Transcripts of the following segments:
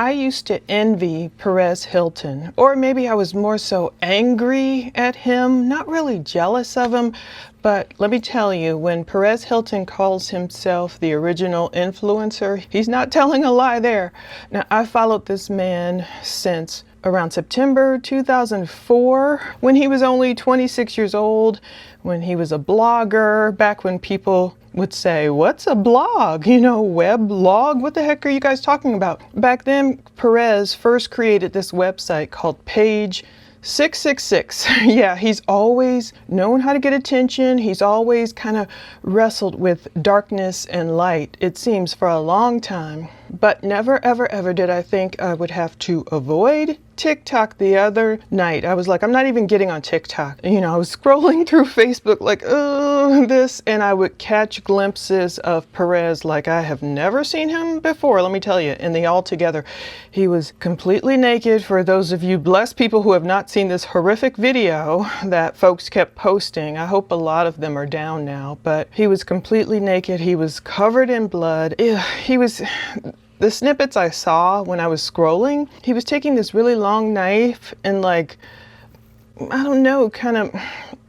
I used to envy Perez Hilton, or maybe I was more so angry at him, not really jealous of him, but let me tell you, when Perez Hilton calls himself the original influencer, he's not telling a lie there. Now, I followed this man since around September 2004, when he was only 26 years old, when he was a blogger, back when people would say, what's a blog? You know, web log? What the heck are you guys talking about? Back then, Perez first created this website called Page 666. Yeah, he's always known how to get attention. He's always kind of wrestled with darkness and light, it seems, for a long time. But never, ever, ever did I think I would have to avoid TikTok the other night. I was like, I'm not even getting on TikTok. You know, I was scrolling through Facebook like, oh, this, and I would catch glimpses of Perez like I have never seen him before, let me tell you, and they all together. He was completely naked. For those of you blessed people who have not seen this horrific video that folks kept posting, I hope a lot of them are down now, but he was completely naked. He was covered in blood. The snippets I saw when I was scrolling, he was taking this really long knife and like, I don't know,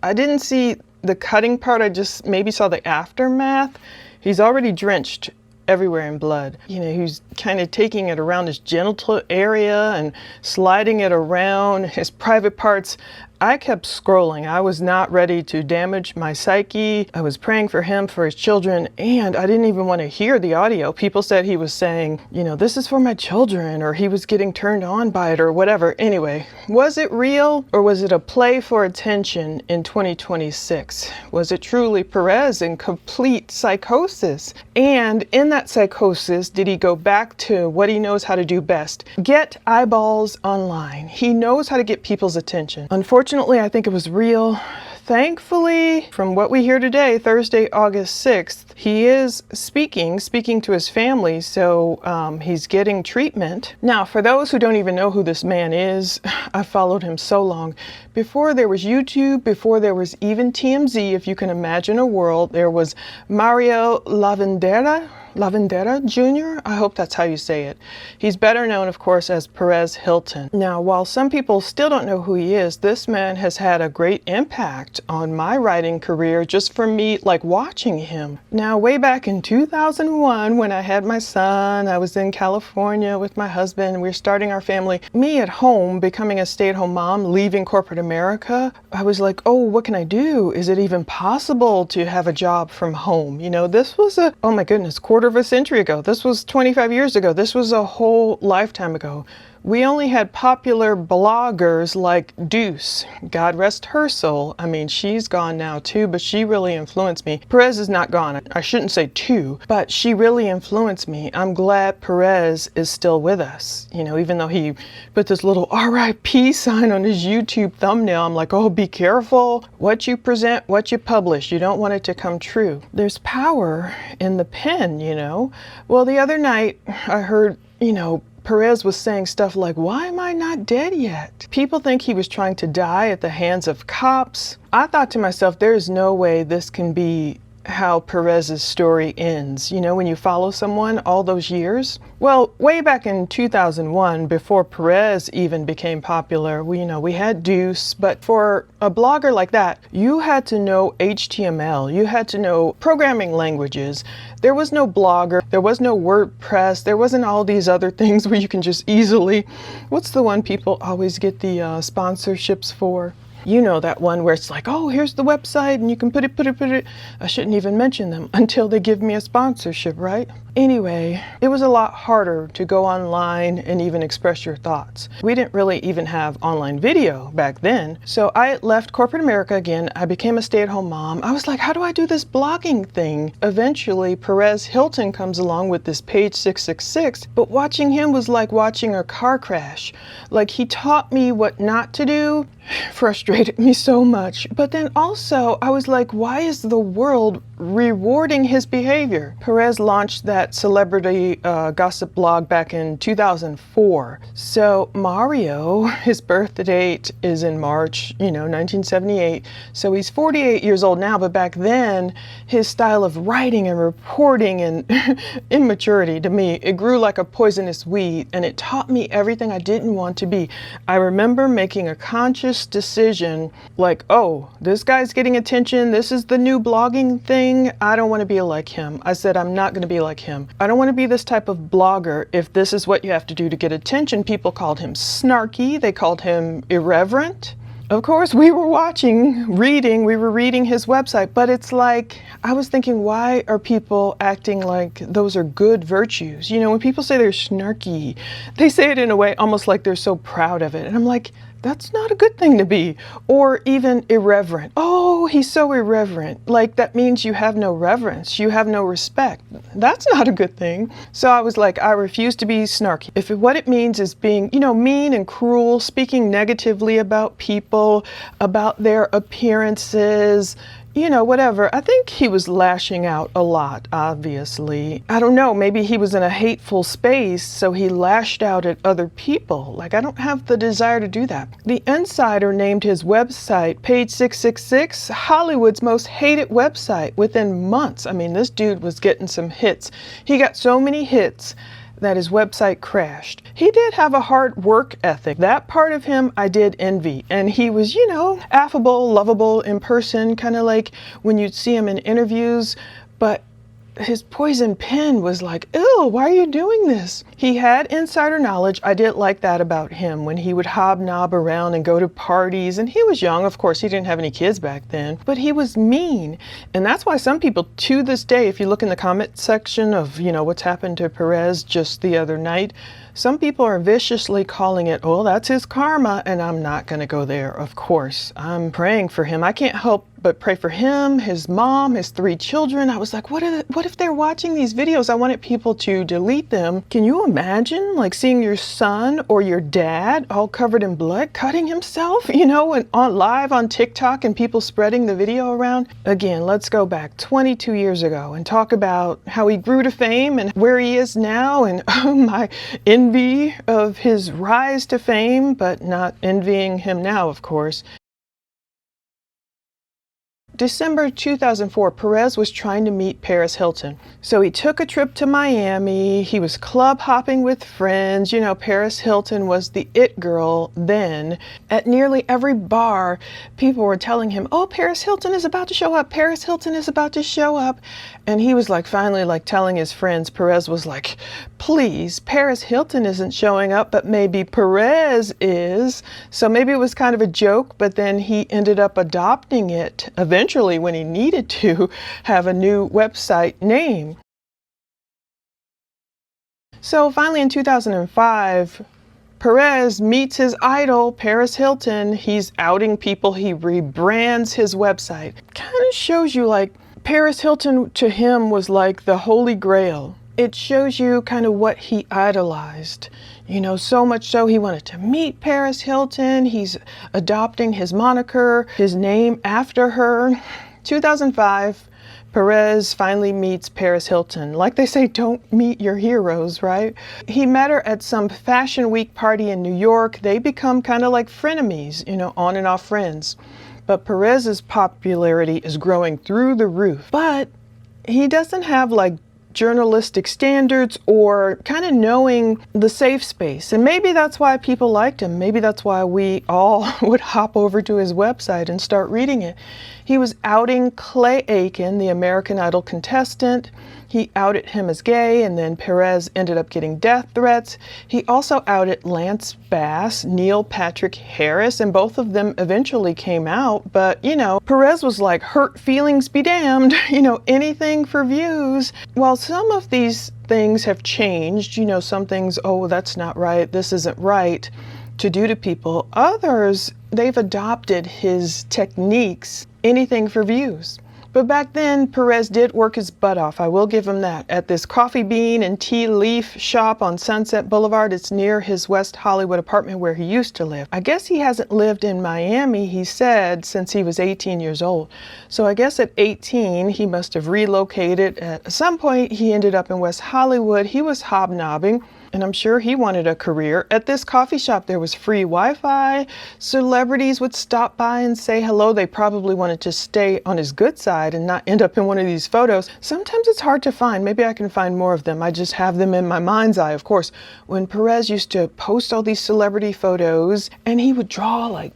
I didn't see the cutting part. I just maybe saw the aftermath. He's already drenched everywhere in blood. You know, he's kind of taking it around his genital area and sliding it around his private parts. I kept scrolling. I was not ready to damage my psyche. I was praying for him, for his children, and I didn't even want to hear the audio. People said he was saying, you know, this is for my children, or he was getting turned on by it, or whatever. Anyway, was it real, or was it a play for attention in 2026? Was it truly Perez in complete psychosis? And in that psychosis, did he go back to what he knows how to do best? Get eyeballs online. He knows how to get people's attention. Unfortunately, I think it was real. Thankfully, from what we hear today, Thursday, August 6th, he is speaking to his family, so he's getting treatment. Now, for those who don't even know who this man is, I followed him so long. Before there was YouTube, before there was even TMZ, if you can imagine a world, there was Mario Lavandera Jr. I hope that's how you say it. He's better known, of course, as Perez Hilton. Now, while some people still don't know who he is, this man has had a great impact on my writing career just for me, like watching him. Now, way back in 2001, when I had my son, I was in California with my husband. We were starting our family. Me at home, becoming a stay-at-home mom, leaving corporate America, I was like, oh, what can I do? Is it even possible to have a job from home? You know, this was oh my goodness, quarter of a century ago. This was 25 years ago. This was a whole lifetime ago. We only had popular bloggers like Deuce. God rest her soul. I mean, she's gone now too, but she really influenced me. Perez is not gone. I shouldn't say too, but she really influenced me. I'm glad Perez is still with us. You know, even though he put this little RIP sign on his YouTube thumbnail, I'm like, oh, be careful what you present, what you publish. You don't want it to come true. There's power in the pen, you know. Well, the other night I heard, you know, Perez was saying stuff like, why am I not dead yet? People think he was trying to die at the hands of cops. I thought to myself, there is no way this can be how Perez's story ends. You know, when you follow someone all those years. Well, way back in 2001, before Perez even became popular, we had Deuce, but for a blogger like that, you had to know HTML, you had to know programming languages. There was no Blogger, there was no WordPress, there wasn't all these other things where you can just easily, what's the one people always get the sponsorships for? You know, that one where it's like, oh, here's the website and you can put it. I shouldn't even mention them until they give me a sponsorship, right? Anyway, it was a lot harder to go online and even express your thoughts. We didn't really even have online video back then. So I left corporate America again. I became a stay-at-home mom. I was like, how do I do this blogging thing? Eventually, Perez Hilton comes along with this Page 666, but watching him was like watching a car crash. Like, he taught me what not to do. Frustrated me so much. But then also I was like, why is the world rewarding his behavior. Perez launched that celebrity gossip blog back in 2004. So Mario, his birth date is in March, 1978. So he's 48 years old now, but back then his style of writing and reporting and immaturity, to me, it grew like a poisonous weed, and it taught me everything I didn't want to be. I remember making a conscious decision like, oh, this guy's getting attention. This is the new blogging thing. I don't want to be like him. I said, I'm not going to be like him. I don't want to be this type of blogger if this is what you have to do to get attention. People called him snarky. They called him irreverent. Of course, we were reading his website, but it's like, I was thinking, why are people acting like those are good virtues? When people say they're snarky, they say it in a way almost like they're so proud of it. And I'm like, that's not a good thing to be. Or even irreverent. Oh, he's so irreverent. Like, that means you have no reverence. You have no respect. That's not a good thing. So I was like, I refuse to be snarky. If what it means is being, mean and cruel, speaking negatively about people, about their appearances, whatever. I think he was lashing out a lot, obviously. I don't know, maybe he was in a hateful space, so he lashed out at other people. Like, I don't have the desire to do that. The Insider named his website, Page 666, Hollywood's most hated website within months. I mean, this dude was getting some hits. He got so many hits that his website crashed. He did have a hard work ethic. That part of him I did envy. And he was, affable, lovable in person, kind of like when you'd see him in interviews. But his poison pen was like, ew, why are you doing this? He had insider knowledge. I did like that about him when he would hobnob around and go to parties. And he was young. Of course, he didn't have any kids back then, but he was mean. And that's why some people to this day, if you look in the comment section of, what's happened to Perez just the other night, some people are viciously calling it, oh, that's his karma. And I'm not going to go there, of course. I'm praying for him. I can't help but pray for him, his mom, his 3 children. I was like, what if they're watching these videos? I wanted people to delete them. Can you imagine like seeing your son or your dad all covered in blood, cutting himself, and on live on TikTok and people spreading the video around? Again, let's go back 22 years ago and talk about how he grew to fame and where he is now, and my envy of his rise to fame, but not envying him now, of course. December 2004, Perez was trying to meet Perez Hilton. So he took a trip to Miami. He was club hopping with friends. Perez Hilton was the it girl then. At nearly every bar, people were telling him, oh, Perez Hilton is about to show up. Perez Hilton is about to show up. And he was finally telling his friends. Perez was like, please, Perez Hilton isn't showing up, but maybe Perez is. So maybe it was kind of a joke, but then he ended up adopting it eventually when he needed to have a new website name. So finally in 2005, Perez meets his idol, Perez Hilton. He's outing people. He rebrands his website. Kind of shows you Perez Hilton to him was like the Holy Grail. It shows you kind of what he idolized. So much so he wanted to meet Perez Hilton. He's adopting his moniker, his name after her. 2005, Perez finally meets Perez Hilton. Like they say, don't meet your heroes, right? He met her at some Fashion Week party in New York. They become kind of like frenemies, on and off friends. But Perez's popularity is growing through the roof. But he doesn't have journalistic standards or kind of knowing the safe space. And maybe that's why people liked him. Maybe that's why we all would hop over to his website and start reading it. He was outing Clay Aiken, the American Idol contestant. He outed him as gay, and then Perez ended up getting death threats. He also outed Lance Bass, Neil Patrick Harris, and both of them eventually came out. But, Perez was like, hurt feelings be damned, anything for views. While some of these things have changed, some things, oh, that's not right, this isn't right to do to people. Others, they've adopted his techniques, anything for views. But back then, Perez did work his butt off. I will give him that. At this coffee bean and tea leaf shop on Sunset Boulevard, it's near his West Hollywood apartment where he used to live. I guess he hasn't lived in Miami, he said, since he was 18 years old. So I guess at 18, he must have relocated. At some point, he ended up in West Hollywood. He was hobnobbing, and I'm sure he wanted a career. At this coffee shop, there was free Wi-Fi. Celebrities would stop by and say hello. They probably wanted to stay on his good side and not end up in one of these photos. Sometimes it's hard to find. Maybe I can find more of them. I just have them in my mind's eye, of course. When Perez used to post all these celebrity photos, and he would draw like,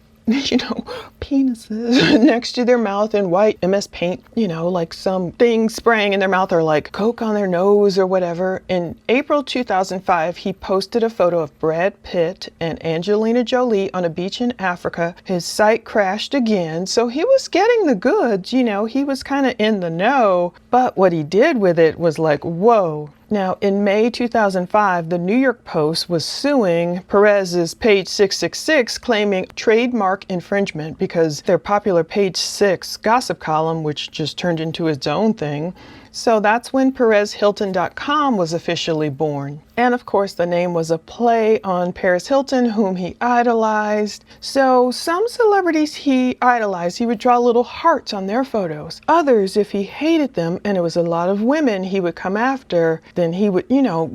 penises next to their mouth in white MS Paint, like something spraying in their mouth or like Coke on their nose or whatever. In April 2005, he posted a photo of Brad Pitt and Angelina Jolie on a beach in Africa. His site crashed again, so he was getting the goods, he was kind of in the know, but what he did with it was like, whoa. Now, in May 2005, the New York Post was suing Perez's Page 666, claiming trademark infringement because their popular Page 6 gossip column, which just turned into its own thing. So that's when PerezHilton.com was officially born. And of course, the name was a play on Perez Hilton, whom he idolized. So some celebrities he idolized, he would draw little hearts on their photos. Others, if he hated them, and it was a lot of women he would come after, then he would,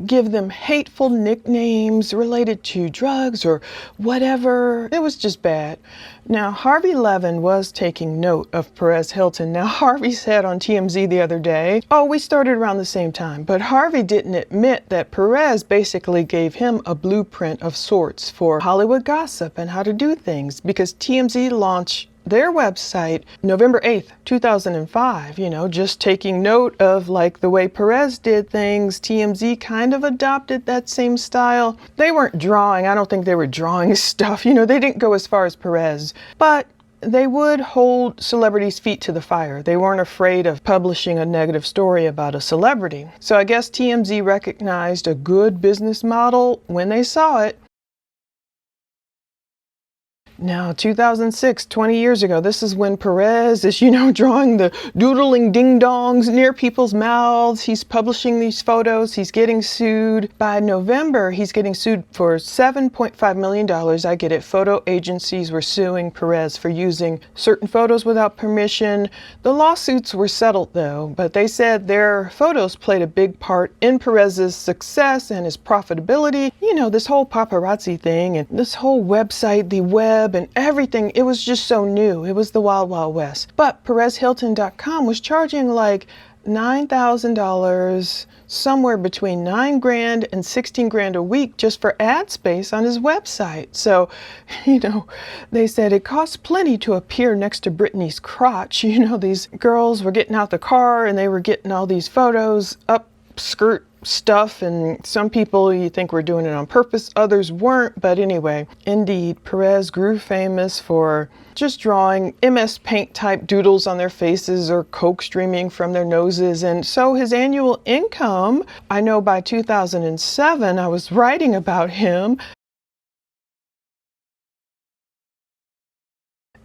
give them hateful nicknames related to drugs or whatever. It was just bad. Now, Harvey Levin was taking note of Perez Hilton. Now, Harvey said on TMZ the other day, we started around the same time, but Harvey didn't admit that Perez basically gave him a blueprint of sorts for Hollywood gossip and how to do things, because TMZ launched their website November 8th, 2005, just taking note of like the way Perez did things. TMZ kind of adopted that same style. They weren't drawing, I don't think they were drawing stuff, they didn't go as far as Perez, but they would hold celebrities' feet to the fire. They weren't afraid of publishing a negative story about a celebrity. So I guess TMZ recognized a good business model when they saw it. Now, 2006, 20 years ago, this is when Perez is, drawing the doodling ding-dongs near people's mouths. He's publishing these photos. He's getting sued. By November, he's getting sued for $7.5 million. I get it. Photo agencies were suing Perez for using certain photos without permission. The lawsuits were settled, though, but they said their photos played a big part in Perez's success and his profitability. This whole paparazzi thing and this whole website, the web, and everything, it was just so new. It was the Wild Wild West. But PerezHilton.com was charging like $9,000, somewhere between $9,000 and $16,000 a week just for ad space on his website. So, they said it costs plenty to appear next to Britney's crotch. These girls were getting out the car and they were getting all these photos up skirt stuff, and some people you think were doing it on purpose, others weren't. But anyway, indeed, Perez grew famous for just drawing MS Paint type doodles on their faces or coke streaming from their noses. And so his annual income, I know by 2007, I was writing about him,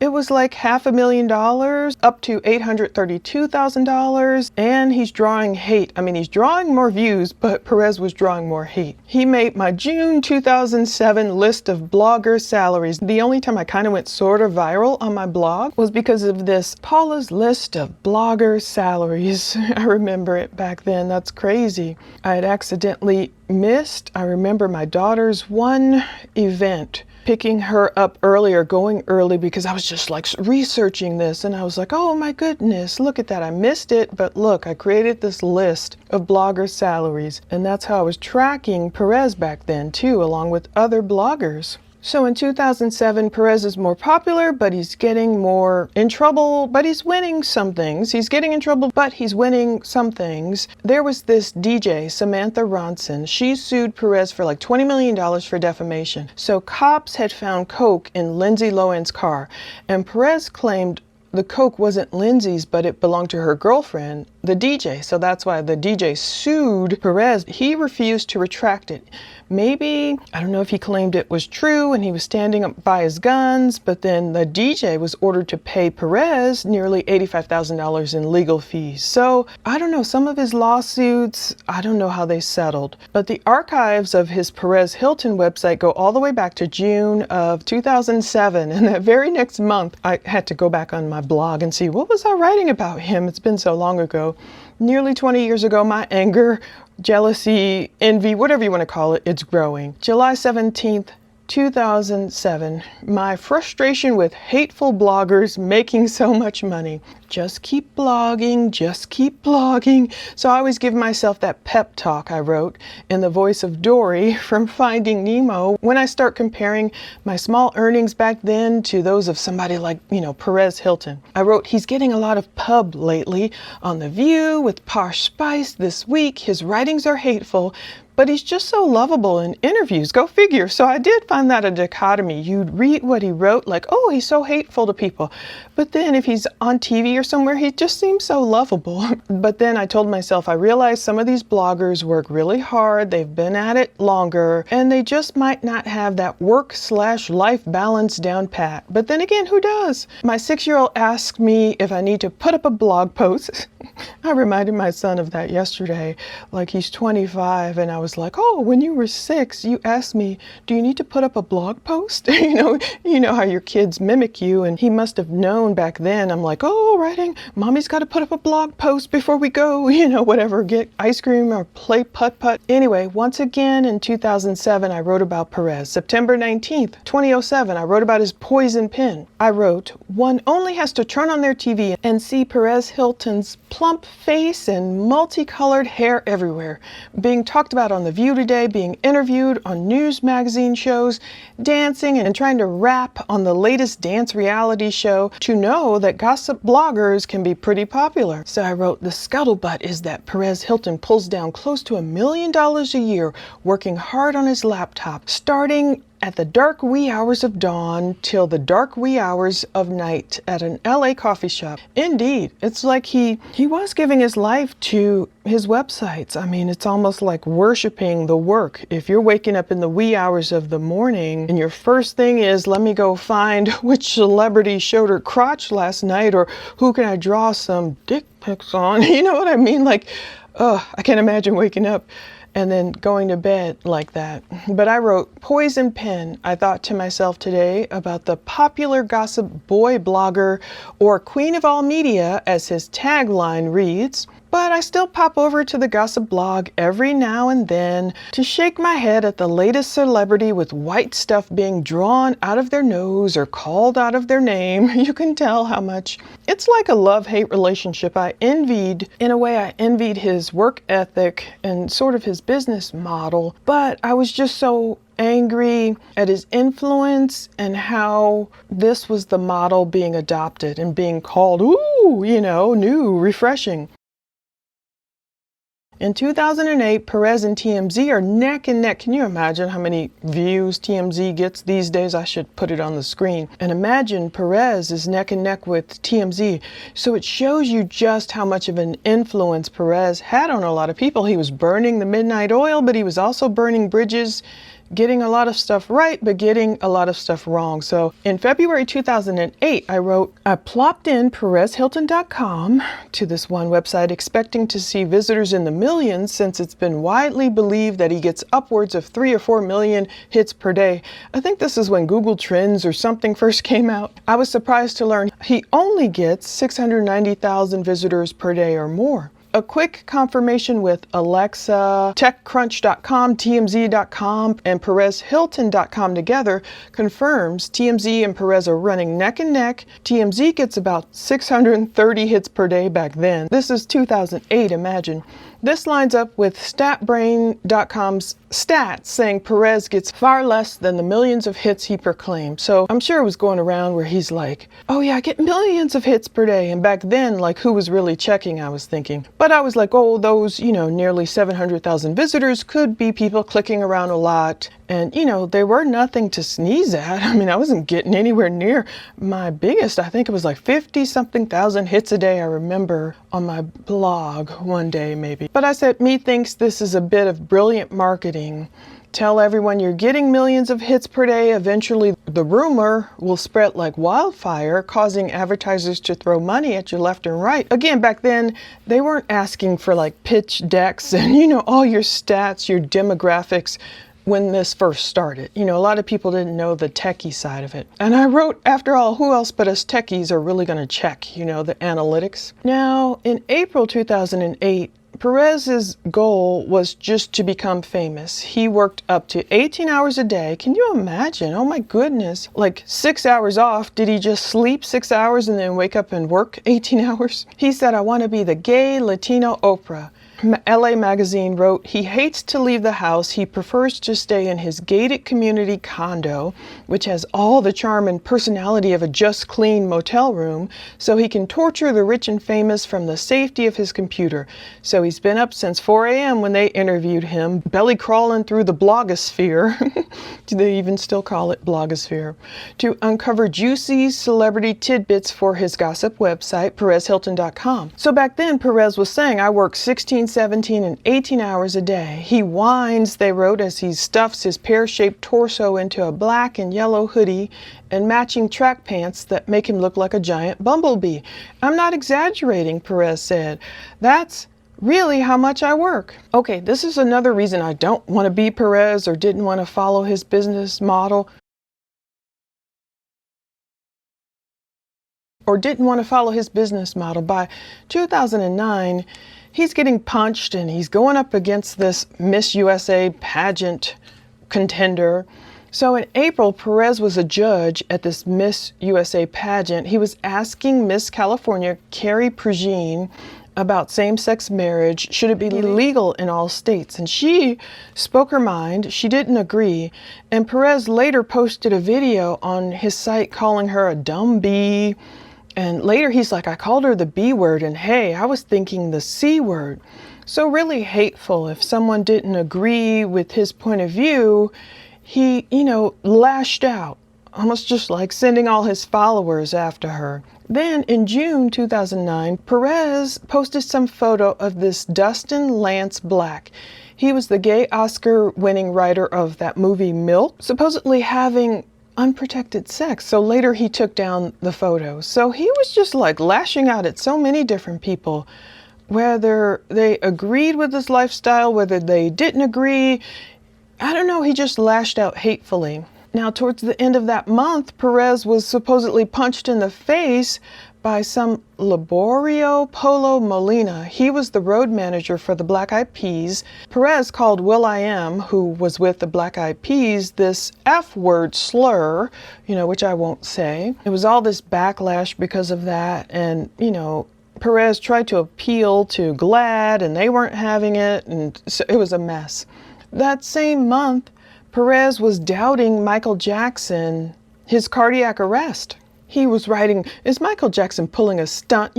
it was like $500,000 up to $832,000, and he's drawing hate. I mean, he's drawing more views, but Perez was drawing more hate. He made my June 2007 list of blogger salaries. The only time I kind of went sort of viral on my blog was because of this Paula's list of blogger salaries. I remember it back then. That's crazy. I had accidentally missed, I remember my daughter's one event, picking her up earlier, going early, because I was just like researching this, and I was like, oh my goodness, look at that. I missed it, but look, I created this list of blogger salaries, and that's how I was tracking Perez back then too, along with other bloggers. So in 2007, Perez is more popular, but he's getting more in trouble, but he's winning some things. He's getting in trouble, but he's winning some things. There was this DJ, Samantha Ronson. She sued Perez for like $20 million for defamation. So cops had found coke in Lindsay Lohan's car, and Perez claimed the coke wasn't Lindsay's, but it belonged to her girlfriend, the DJ. So that's why the DJ sued Perez. He refused to retract it. Maybe, I don't know if he claimed it was true and he was standing up by his guns, but then the DJ was ordered to pay Perez nearly $85,000 in legal fees. So I don't know, some of his lawsuits, I don't know how they settled. But the archives of his Perez Hilton website go all the way back to June of 2007. And that very next month, I had to go back on my blog and see, what was I writing about him? It's been so long ago. Nearly 20 years ago, my anger, jealousy, envy, whatever you want to call it, it's growing. July 17th, 2007, my frustration with hateful bloggers making so much money. Just keep blogging, just keep blogging. So I always give myself that pep talk I wrote in the voice of Dory from Finding Nemo. When I start comparing my small earnings back then to those of somebody like, Perez Hilton. I wrote, he's getting a lot of pub lately on The View with Posh Spice this week. His writings are hateful, but he's just so lovable in interviews. Go figure. So I did find that a dichotomy. You'd read what he wrote like, oh, he's so hateful to people. But then if he's on TV or somewhere, he just seems so lovable. But then I told myself, I realized some of these bloggers work really hard. They've been at it longer, and they just might not have that work/life balance down pat. But then again, who does? My 6-year-old asked me if I need to put up a blog post. I reminded my son of that yesterday. Like, he's 25, and I was like, oh, when you were 6, you asked me, do you need to put up a blog post? You know how your kids mimic you, and he must have known back then. I'm like, oh, writing, mommy's got to put up a blog post before we go, whatever, get ice cream or play putt-putt. Anyway, once again in 2007, I wrote about Perez. September 19th, 2007, I wrote about his poison pen. I wrote, one only has to turn on their TV and see Perez Hilton's plump face and multicolored hair everywhere, being talked about on The View today, being interviewed on news magazine shows, dancing and trying to rap on the latest dance reality show, to know that gossip bloggers can be pretty popular. So I wrote, the scuttlebutt is that Perez Hilton pulls down close to $1 million a year working hard on his laptop, starting at the dark wee hours of dawn till the dark wee hours of night at an LA coffee shop. Indeed, it's like he was giving his life to his websites. I mean, it's almost like worshiping the work. If you're waking up in the wee hours of the morning and your first thing is, let me go find which celebrity showed her crotch last night, or who can I draw some dick pics on? You know what I mean? Like, I can't imagine waking up and then going to bed like that. But I wrote, poison pen. I thought to myself today about the popular gossip boy blogger, or queen of all media, as his tagline reads. But I still pop over to the gossip blog every now and then to shake my head at the latest celebrity with white stuff being drawn out of their nose or called out of their name. You can tell how much. It's like a love-hate relationship. In a way, I envied his work ethic and sort of his business model, but I was just so angry at his influence and how this was the model being adopted and being called, new, refreshing. In 2008, Perez and TMZ are neck and neck. Can you imagine how many views TMZ gets these days? I should put it on the screen. And imagine Perez is neck and neck with TMZ. So it shows you just how much of an influence Perez had on a lot of people. He was burning the midnight oil, but he was also burning bridges, getting a lot of stuff right, but getting a lot of stuff wrong. So in February 2008, I wrote, I plopped in PerezHilton.com to this one website expecting to see visitors in the millions, since it's been widely believed that he gets upwards of 3 or 4 million hits per day. I think this is when Google Trends or something first came out. I was surprised to learn he only gets 690,000 visitors per day or more. A quick confirmation with Alexa, TechCrunch.com, TMZ.com, and PerezHilton.com together confirms TMZ and Perez are running neck and neck. TMZ gets about 630 hits per day back then. This is 2008, imagine. This lines up with StatBrain.com's stats saying Perez gets far less than the millions of hits he proclaimed. So I'm sure it was going around where he's like, oh yeah, I get millions of hits per day. And back then, like, who was really checking, I was thinking. But I was like, oh, those, nearly 700,000 visitors could be people clicking around a lot. And, they were nothing to sneeze at. I mean, I wasn't getting anywhere near my biggest. I think it was like 50-something thousand hits a day, I remember, on my blog one day maybe. But I said, me thinks this is a bit of brilliant marketing. Tell everyone you're getting millions of hits per day. Eventually, the rumor will spread like wildfire, causing advertisers to throw money at you left and right. Again, back then, they weren't asking for like pitch decks and, all your stats, your demographics when this first started. A lot of people didn't know the techie side of it. And I wrote, after all, who else but us techies are really going to check, the analytics? Now, in April 2008, Perez's goal was just to become famous. He worked up to 18 hours a day. Can you imagine? Oh my goodness. Like 6 hours off. Did he just sleep 6 hours and then wake up and work 18 hours? He said, I want to be the gay Latino Oprah. LA Magazine wrote, he hates to leave the house. He prefers to stay in his gated community condo, which has all the charm and personality of a just clean motel room, so he can torture the rich and famous from the safety of his computer. So he's been up since 4 a.m. when they interviewed him, belly crawling through the blogosphere. Do they even still call it blogosphere? To uncover juicy celebrity tidbits for his gossip website, PerezHilton.com. So back then, Perez was saying, I work 16, 17, and 18 hours a day. He whines, they wrote, as he stuffs his pear-shaped torso into a black and yellow hoodie and matching track pants that make him look like a giant bumblebee. I'm not exaggerating, Perez said. That's really how much I work. Okay, this is another reason I don't want to be Perez or didn't want to follow his business model. By 2009, he's getting punched and he's going up against this Miss USA pageant contender. So in April, Perez was a judge at this Miss USA pageant. He was asking Miss California, Carrie Prejean, about same-sex marriage. Should it be legal in all states? And she spoke her mind. She didn't agree. And Perez later posted a video on his site calling her a dumb bee. And later he's like, I called her the B word, and hey, I was thinking the C word. So really hateful. If someone didn't agree with his point of view, he, lashed out, almost just like sending all his followers after her. Then in June 2009, Perez posted some photo of this Dustin Lance Black. He was the gay Oscar-winning writer of that movie Milk, supposedly having unprotected sex. So later he took down the photo. So he was just like lashing out at so many different people, whether they agreed with his lifestyle, whether they didn't agree. I don't know, he just lashed out hatefully. Now, towards the end of that month, Perez was supposedly punched in the face by some Laborio Polo Molina. He was the road manager for the Black Eyed Peas. Perez called will.i.am, who was with the Black Eyed Peas, this F-word slur, which I won't say. It was all this backlash because of that. And, Perez tried to appeal to GLAAD, and they weren't having it. And so it was a mess. That same month, Perez was doubting Michael Jackson, his cardiac arrest. He was writing, is Michael Jackson pulling a stunt?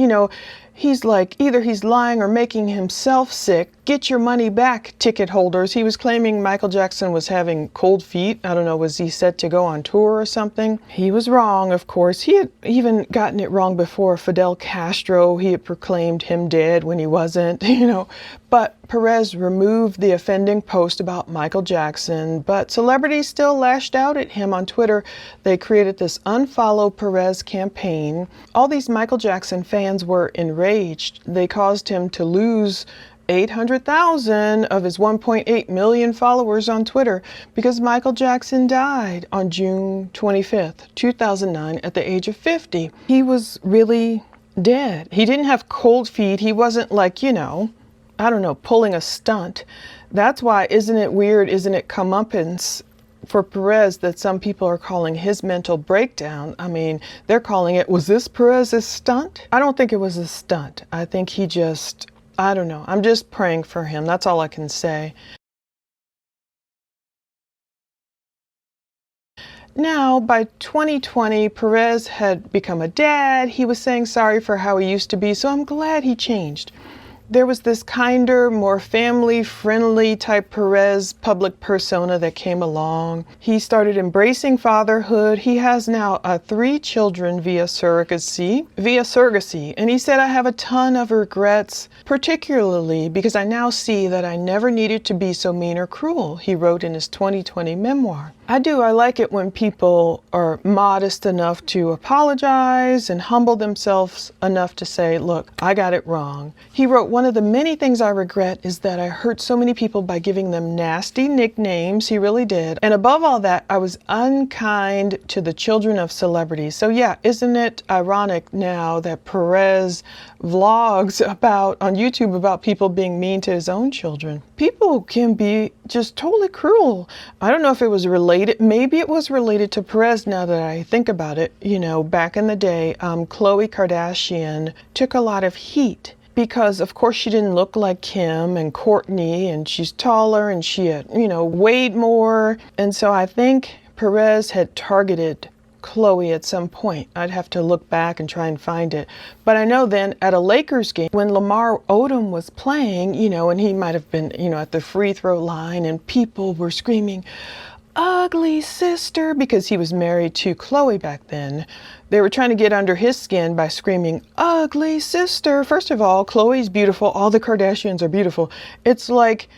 He's like, either he's lying or making himself sick. Get your money back, ticket holders. He was claiming Michael Jackson was having cold feet. I don't know, was he set to go on tour or something? He was wrong, of course. He had even gotten it wrong before Fidel Castro. He had proclaimed him dead when he wasn't, But Perez removed the offending post about Michael Jackson, but celebrities still lashed out at him on Twitter. They created this Unfollow Perez campaign. All these Michael Jackson fans were enraged. They caused him to lose 800,000 of his 1.8 million followers on Twitter because Michael Jackson died on June 25th, 2009 at the age of 50. He was really dead. He didn't have cold feet. He wasn't like, pulling a stunt. That's why, isn't it weird, isn't it comeuppance for Perez that some people are calling his mental breakdown? I mean, they're calling it, was this Perez's stunt? I don't think it was a stunt. I think he just I don't know. I'm just praying for him. That's all I can say. Now, by 2020, Perez had become a dad. He was saying sorry for how he used to be, so I'm glad he changed. There was this kinder, more family-friendly type Perez public persona that came along. He started embracing fatherhood. He has now 3 children via surrogacy. And he said, I have a ton of regrets, particularly because I now see that I never needed to be so mean or cruel, he wrote in his 2020 memoir. I like it when people are modest enough to apologize and humble themselves enough to say, look, I got it wrong. He wrote, one of the many things I regret is that I hurt so many people by giving them nasty nicknames. He really did. And above all that, I was unkind to the children of celebrities. So yeah, isn't it ironic now that Perez vlogs on YouTube about people being mean to his own children? People can be just totally cruel. I don't know if it was related. Maybe it was related to Perez now that I think about it. Back in the day, Khloe Kardashian took a lot of heat because, of course, she didn't look like Kim and Kourtney, and she's taller and she had, weighed more. And so I think Perez had targeted Khloe at some point. I'd have to look back and try and find it. But I know then at a Lakers game, when Lamar Odom was playing, and he might have been, at the free throw line, and people were screaming, ugly sister, because he was married to Khloe back then. They were trying to get under his skin by screaming, ugly sister. First of all, Khloe's beautiful. All the Kardashians are beautiful. It's like,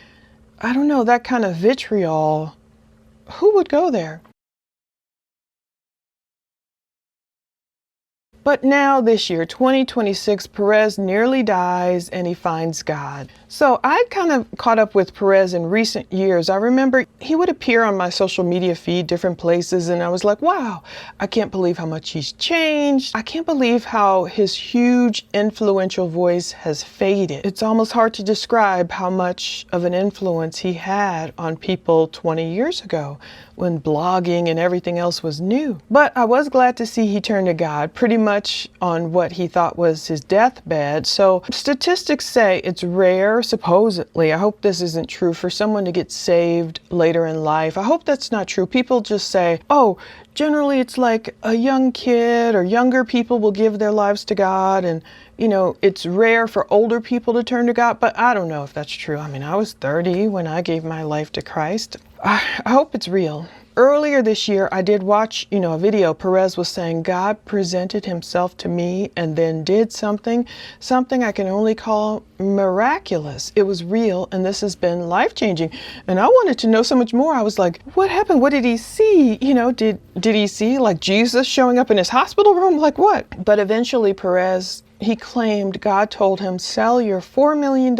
I don't know, that kind of vitriol. Who would go there? But now this year, 2026, Perez nearly dies and he finds God. So I kind of caught up with Perez in recent years. I remember he would appear on my social media feed, different places, and I was like, wow, I can't believe how much he's changed. I can't believe how his huge influential voice has faded. It's almost hard to describe how much of an influence he had on people 20 years ago when blogging and everything else was new. But I was glad to see he turned to God pretty much on what he thought was his deathbed. So statistics say it's rare, supposedly, I hope this isn't true, for someone to get saved later in life. I hope that's not true. People just say, oh, generally it's like a young kid or younger people will give their lives to God, and it's rare for older people to turn to God, but I don't know if that's true. I mean, I was 30 when I gave my life to Christ. I hope it's real. Earlier this year, I did watch, a video. Perez was saying, God presented himself to me and then did something I can only call miraculous. It was real, and this has been life-changing. And I wanted to know so much more. I was like, what happened? What did he see? Did he see like Jesus showing up in his hospital room? Like what? But eventually Perez, he claimed God told him, sell your $4 million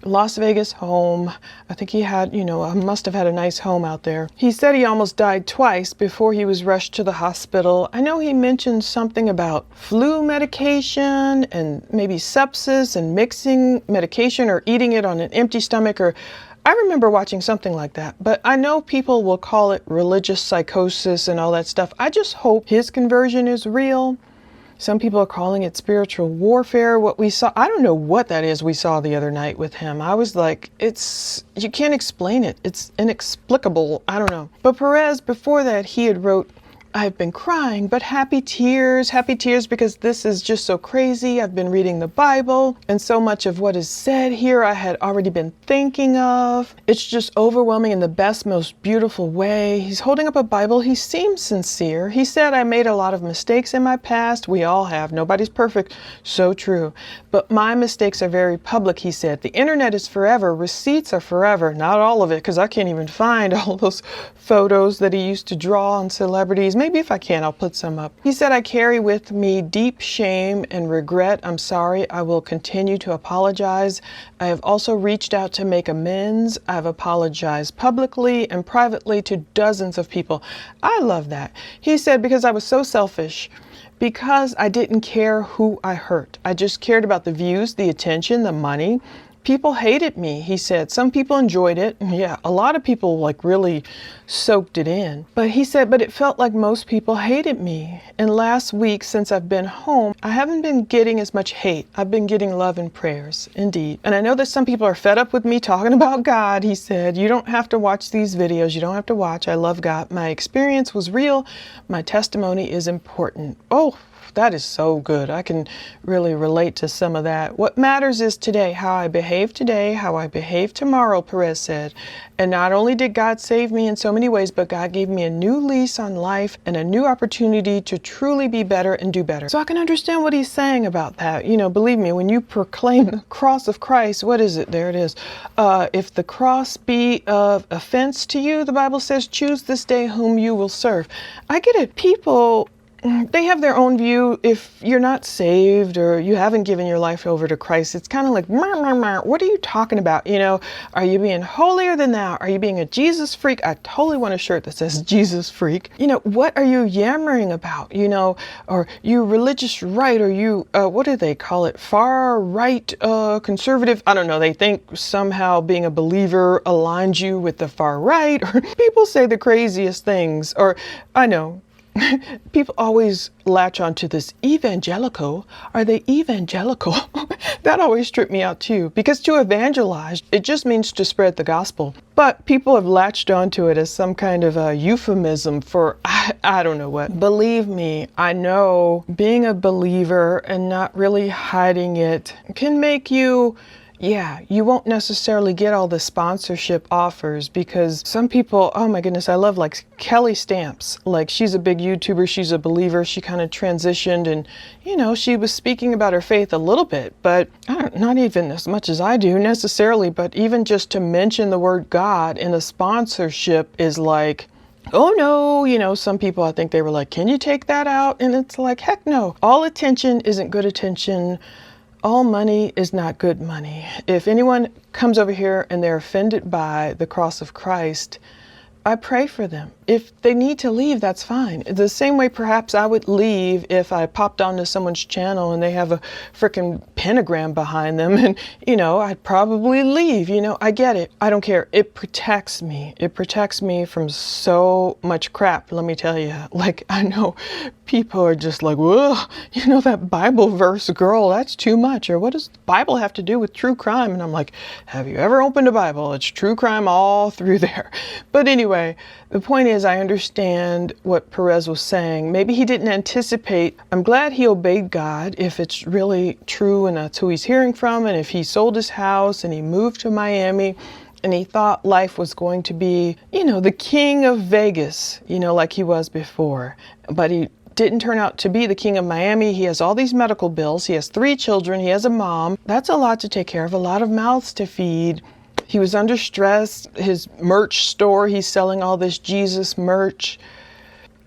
Las Vegas home. I think he had, must have had a nice home out there. He said he almost died twice before he was rushed to the hospital. I know he mentioned something about flu medication and maybe sepsis and mixing medication or eating it on an empty stomach, or I remember watching something like that. But I know people will call it religious psychosis and all that stuff. I just hope his conversion is real. Some people are calling it spiritual warfare. What we saw, I don't know what that is we saw the other night with him. I was like, you can't explain it. It's inexplicable. I don't know. But Perez, before that, he had wrote, I've been crying, but happy tears because this is just so crazy. I've been reading the Bible, and so much of what is said here I had already been thinking of. It's just overwhelming in the best, most beautiful way. He's holding up a Bible. He seems sincere. He said, I made a lot of mistakes in my past. We all have. Nobody's perfect. So true. But my mistakes are very public, he said. The internet is forever. Receipts are forever. Not all of it, because I can't even find all those photos that he used to draw on celebrities. Maybe if I can, I'll put some up. He said, I carry with me deep shame and regret. I'm sorry. I will continue to apologize. I have also reached out to make amends. I've apologized publicly and privately to dozens of people. I love that. He said, because I was so selfish. Because I didn't care who I hurt. I just cared about the views, the attention, the money. People hated me, he said. Some people enjoyed it. Yeah, a lot of people like really soaked it in. But he said, but it felt like most people hated me. And last week, since I've been home, I haven't been getting as much hate. I've been getting love and prayers, indeed. And I know that some people are fed up with me talking about God. He said, you don't have to watch these videos. You don't have to watch. I love God. My experience was real. My testimony is important. Oh, that is so good. I can really relate to some of that. What matters is today, how I behave today, how I behave tomorrow, Perez said. And not only did God save me in so many ways, but God gave me a new lease on life and a new opportunity to truly be better and do better. So I can understand what he's saying about that. You know, believe me, when you proclaim the cross of Christ, what is it? There it is. If the cross be of offense to you, the Bible says, choose this day whom you will serve. I get it. People, they have their own view. If you're not saved or you haven't given your life over to Christ, it's kind of like, what are you talking about? You know, are you being holier than thou? Are you being a Jesus freak? I totally want a shirt that says Jesus freak. You know, what are you yammering about? You know, or you religious right, or you, what do they call it? Far right, conservative. I don't know. They think somehow being a believer aligns you with the far right, or people say the craziest things, or I know. People always latch onto this evangelical. Are they evangelical? That always tripped me out too, because to evangelize, it just means to spread the gospel. But people have latched onto it as some kind of a euphemism for, I don't know what. Believe me, I know being a believer and not really hiding it can make you, yeah, you won't necessarily get all the sponsorship offers, because some people, oh my goodness, I love like Kelly Stamps. Like, she's a big YouTuber. She's a believer. She kind of transitioned and, you know, she was speaking about her faith a little bit, but not even as much as I do necessarily, but even just to mention the word God in a sponsorship is like, oh no, you know, some people, I think they were like, can you take that out? And it's like, heck no. All attention isn't good attention. All money is not good money. If anyone comes over here and they're offended by the cross of Christ, I pray for them. If they need to leave, that's fine. The same way perhaps I would leave if I popped onto someone's channel and they have a freaking pentagram behind them, and, you know, I'd probably leave. You know, I get it. I don't care. It protects me. It protects me from so much crap, let me tell you. Like, I know people are just like, whoa, you know, that Bible verse, girl, that's too much. Or what does the Bible have to do with true crime? And I'm like, have you ever opened a Bible? It's true crime all through there. But anyway, the point is, I understand what Perez was saying. Maybe he didn't anticipate. I'm glad he obeyed God if it's really true and that's who he's hearing from. And if he sold his house and he moved to Miami and he thought life was going to be, you know, the king of Vegas, you know, like he was before. But he didn't turn out to be the king of Miami. He has all these medical bills. He has 3 children. He has a mom. That's a lot to take care of, a lot of mouths to feed. He was under stress. His merch store, he's selling all this Jesus merch.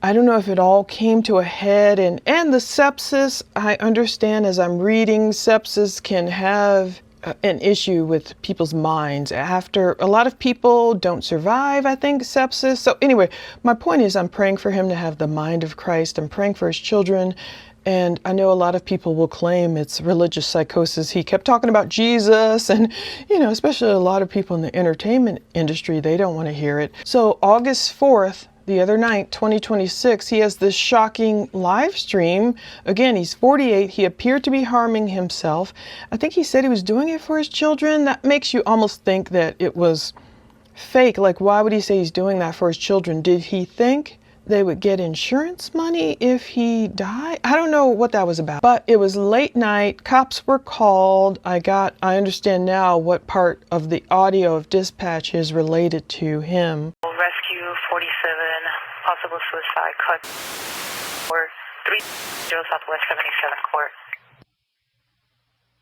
I don't know if it all came to a head. And the sepsis, I understand as I'm reading, sepsis can have an issue with people's minds. After a lot of people don't survive, I think, sepsis. So anyway, my point is I'm praying for him to have the mind of Christ. I'm praying for his children. And I know a lot of people will claim it's religious psychosis. He kept talking about Jesus, and, you know, especially a lot of people in the entertainment industry, they don't want to hear it. So August 4th, the other night, 2026, he has this shocking live stream. Again, he's 48. He appeared to be harming himself. I think he said he was doing it for his children. That makes you almost think that it was fake. Like, why would he say he's doing that for his children? Did he think they would get insurance money if he died? I don't know what that was about. But it was late night. Cops were called. I understand now what part of the audio of dispatch is related to him. Rescue 47, possible suicide, cut. Or 30 Southwest 77 Court.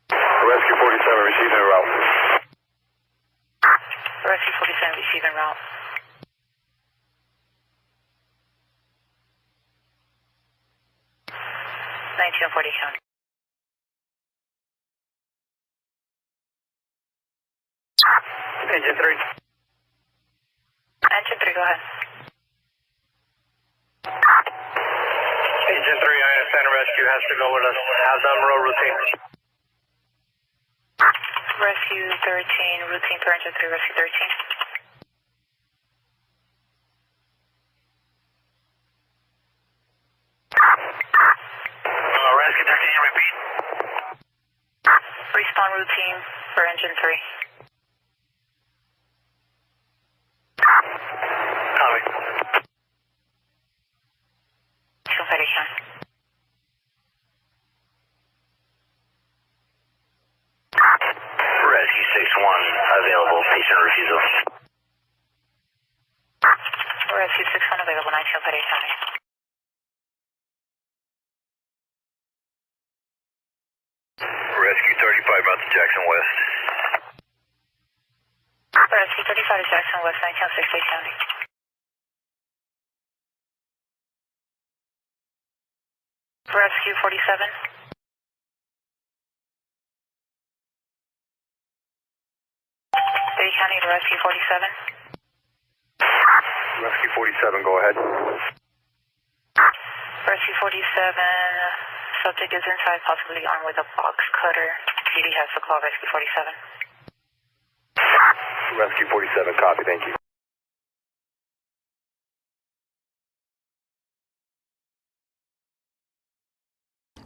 Rescue 47 receiving route. Rescue 47 receiving route. County. Engine 3. Engine 3, go ahead. Engine 3, I understand rescue has to go with us. Have them roll routine. Rescue 13, routine per engine 3, rescue 13. Rescue 13, repeat. Respawn routine for engine 3. Copy. Confirmation. Rescue 6-1, available, patient refusal. Rescue 6-1 available, 19 Petty County. Rescue 35 out to Jackson West. Rescue 35 to Jackson West, 1960 County. Rescue 47. Bay County to Rescue 47. Rescue 47, go ahead. Rescue 47, subject is inside, possibly armed with a box cutter. PD has to call Rescue 47. Rescue 47, copy, thank you.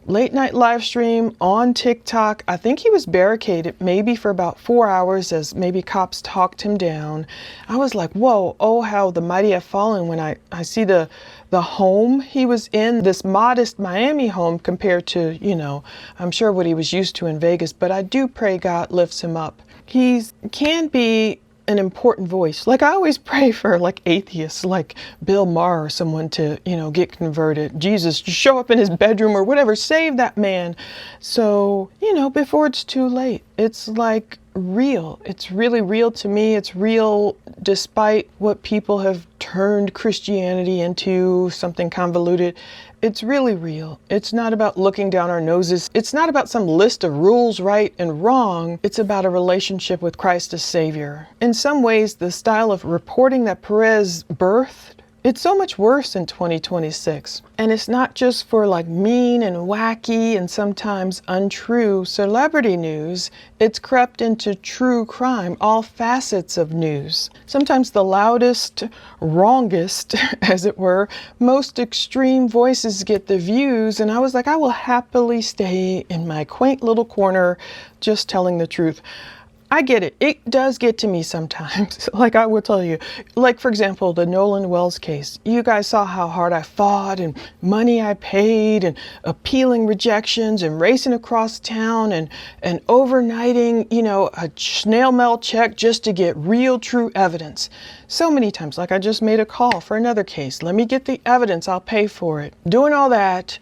Late night live stream on TikTok. I think he was barricaded maybe for about 4 hours as maybe cops talked him down. I was like, whoa, oh, how the mighty have fallen when I see the home he was in, this modest Miami home compared to, you know, I'm sure what he was used to in Vegas. But I do pray God lifts him up. He can be an important voice. Like I always pray for like atheists like Bill Maher or someone to, you know, get converted. Jesus, just show up in his bedroom or whatever, save that man. So, you know, before it's too late. It's like real. It's really real to me. It's real despite what people have turned Christianity into, something convoluted. It's really real. It's not about looking down our noses. It's not about some list of rules, right and wrong. It's about a relationship with Christ as Savior. In some ways, the style of reporting that Perez birthed, it's so much worse in 2026. And it's not just for like mean and wacky and sometimes untrue celebrity news. It's crept into true crime, all facets of news. Sometimes the loudest, wrongest, as it were, most extreme voices get the views. And I was like, I will happily stay in my quaint little corner just telling the truth. I get it. It does get to me sometimes. Like I will tell you, like for example, the Nolan Wells case. You guys saw how hard I fought and money I paid and appealing rejections and racing across town and overnighting, you know, a snail mail check just to get real true evidence. So many times, like I just made a call for another case. Let me get the evidence. I'll pay for it. Doing all that.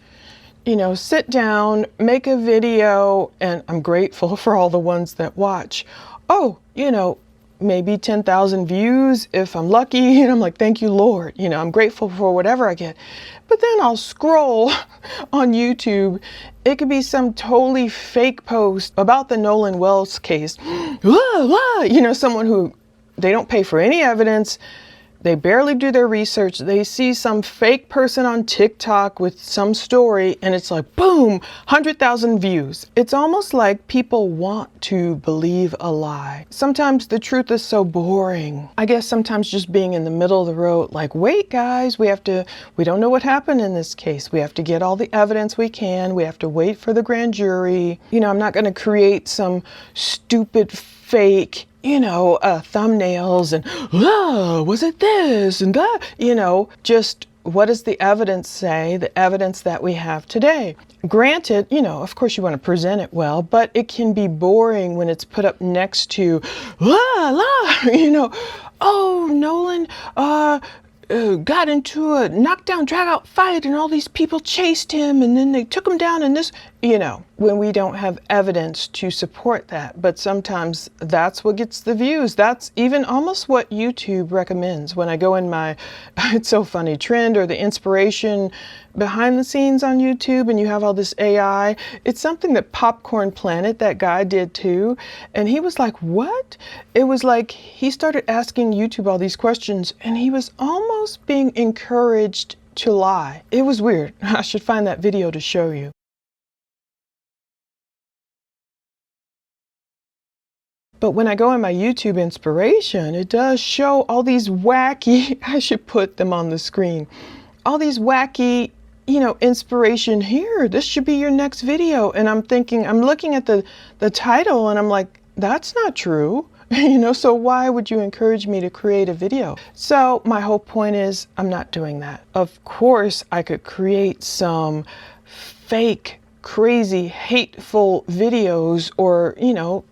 You know, sit down, make a video, and I'm grateful for all the ones that watch. Oh, you know, maybe 10,000 views if I'm lucky. And I'm like, thank you, Lord. You know, I'm grateful for whatever I get. But then I'll scroll on YouTube. It could be some totally fake post about the Nolan Wells case. You know, someone who they don't pay for any evidence. They barely do their research. They see some fake person on TikTok with some story and it's like, boom, 100,000 views. It's almost like people want to believe a lie. Sometimes the truth is so boring. I guess sometimes just being in the middle of the road, like, wait guys, we don't know what happened in this case. We have to get all the evidence we can. We have to wait for the grand jury. You know, I'm not going to create some stupid fake, you know, thumbnails and, was it this and that? You know, just what does the evidence say? The evidence that we have today. Granted, you know, of course you want to present it well, but it can be boring when it's put up next to, you know, oh, Nolan, got into a knockdown, drag out fight and all these people chased him and then they took him down and this, you know, when we don't have evidence to support that. But sometimes that's what gets the views. That's even almost what YouTube recommends when I go in my, it's so funny, trend or the inspiration behind the scenes on YouTube and you have all this AI. It's something that Popcorn Planet, that guy, did too. And he was like, what? It was like he started asking YouTube all these questions and he was almost being encouraged to lie. It was weird. I should find that video to show you. But when I go in my YouTube inspiration, it does show all these wacky, I should put them on the screen, all these wacky, inspiration here. This should be your next video. And I'm thinking, I'm looking at the title and I'm like, that's not true. So why would you encourage me to create a video? So my whole point is I'm not doing that. Of course, I could create some fake, crazy, hateful videos or,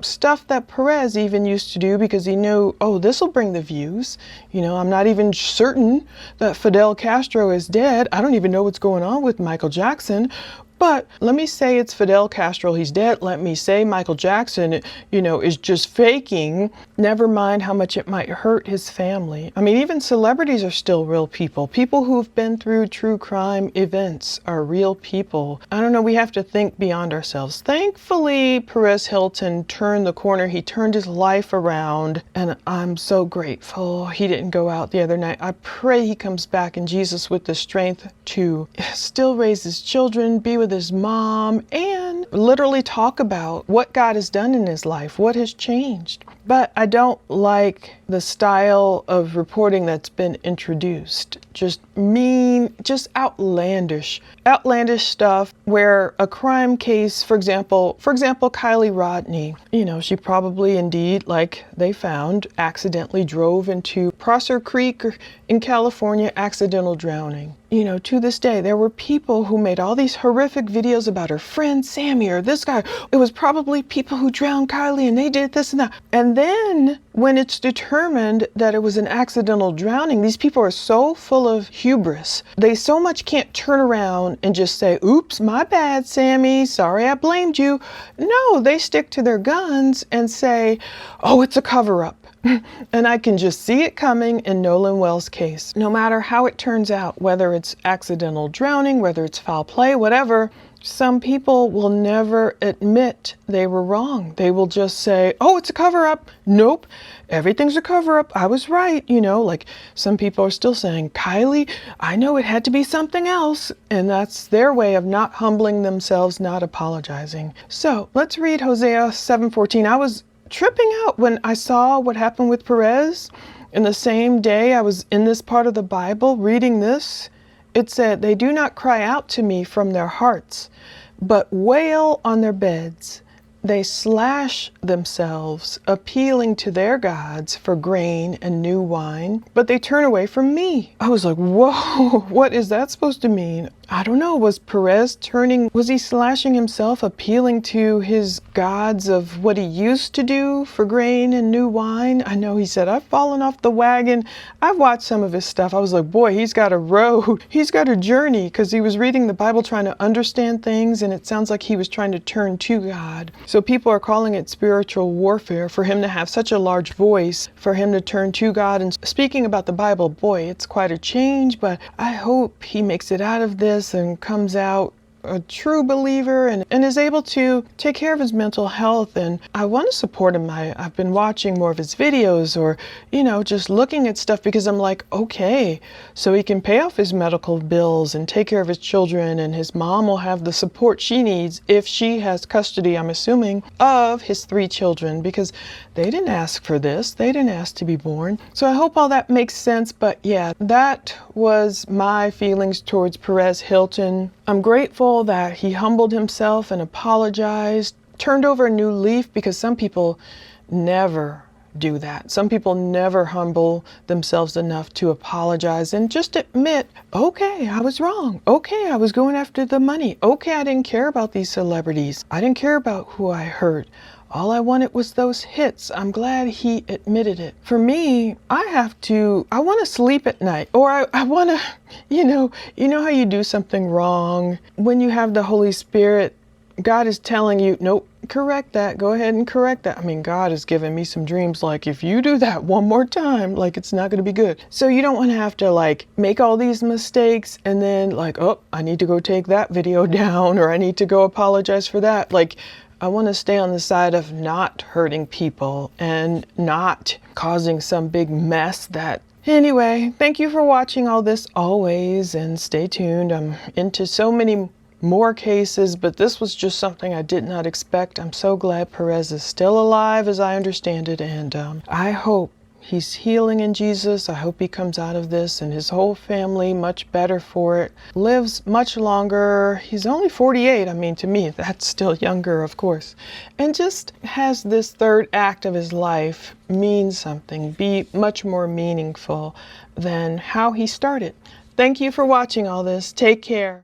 stuff that Perez even used to do because he knew, oh, this will bring the views. I'm not even certain that Fidel Castro is dead. I don't even know what's going on with Michael Jackson. But let me say it's Fidel Castro, he's dead. Let me say Michael Jackson, is just faking. Never mind how much it might hurt his family. I mean, even celebrities are still real people. People who've been through true crime events are real people. I don't know, we have to think beyond ourselves. Thankfully, Perez Hilton turned the corner. He turned his life around, and I'm so grateful he didn't go out the other night. I pray he comes back in Jesus with the strength to still raise his children, be with his mom, and literally talk about what God has done in his life, what has changed. But I don't like the style of reporting that's been introduced. Just mean, just outlandish stuff where a crime case, for example, Kylie Rodney, she probably indeed, like they found, accidentally drove into Prosser Creek in California, accidental drowning. To this day, there were people who made all these horrific videos about her friend Sammy or this guy. It was probably people who drowned Kylie and they did this and that. And then when it's determined that it was an accidental drowning, these people are so full of hubris. They so much can't turn around and just say, oops, my bad, Sammy. Sorry, I blamed you. No, they stick to their guns and say, oh, it's a cover-up. And I can just see it coming in Nolan Wells' case. No matter how it turns out, whether it's accidental drowning, whether it's foul play, whatever, some people will never admit they were wrong. They will just say, oh, it's a cover-up. Nope, everything's a cover-up. I was right. Like some people are still saying, Kylie, I know it had to be something else. And that's their way of not humbling themselves, not apologizing. So let's read Hosea 7:14. I was tripping out when I saw what happened with Perez. In the same day I was in this part of the Bible reading this, it said, they do not cry out to me from their hearts, but wail on their beds. They slash themselves, appealing to their gods for grain and new wine, but they turn away from me. I was like, whoa, what is that supposed to mean? I don't know. Was he slashing himself, appealing to his gods of what he used to do for grain and new wine? I know he said, I've fallen off the wagon. I've watched some of his stuff. I was like, boy, he's got a road. He's got a journey, because he was reading the Bible trying to understand things, and it sounds like he was trying to turn to God. So people are calling it spiritual warfare for him to have such a large voice, for him to turn to God and speaking about the Bible. Boy, it's quite a change, but I hope he makes it out of this and comes out a true believer and is able to take care of his mental health. And I want to support him. I've been watching more of his videos, or just looking at stuff, because I'm like, okay, so he can pay off his medical bills and take care of his children, and his mom will have the support she needs if she has custody, I'm assuming, of his 3 children, because they didn't ask for this. They didn't ask to be born. So I hope all that makes sense. But yeah, that was my feelings towards Perez Hilton. I'm grateful that he humbled himself and apologized, turned over a new leaf, because some people never do that. Some people never humble themselves enough to apologize and just admit, okay, I was wrong. Okay, I was going after the money. Okay, I didn't care about these celebrities. I didn't care about who I hurt. All I wanted was those hits. I'm glad he admitted it. For me, I want to sleep at night, or I want to, you know how you do something wrong when you have the Holy Spirit. God is telling you, nope, correct that. Go ahead and correct that. I mean, God has given me some dreams like, if you do that one more time, like, it's not going to be good. So you don't want to have to like make all these mistakes and then like, oh, I need to go take that video down, or I need to go apologize for that. Like, I want to stay on the side of not hurting people and not causing some big mess that... Anyway, thank you for watching all this always, and stay tuned. I'm into so many more cases, but this was just something I did not expect. I'm so glad Perez is still alive, as I understand it, and I hope he's healing in Jesus. I hope he comes out of this and his whole family much better for it, lives much longer. He's only 48. I mean, to me, that's still younger, of course, and just has this third act of his life mean something, be much more meaningful than how he started. Thank you for watching all this. Take care.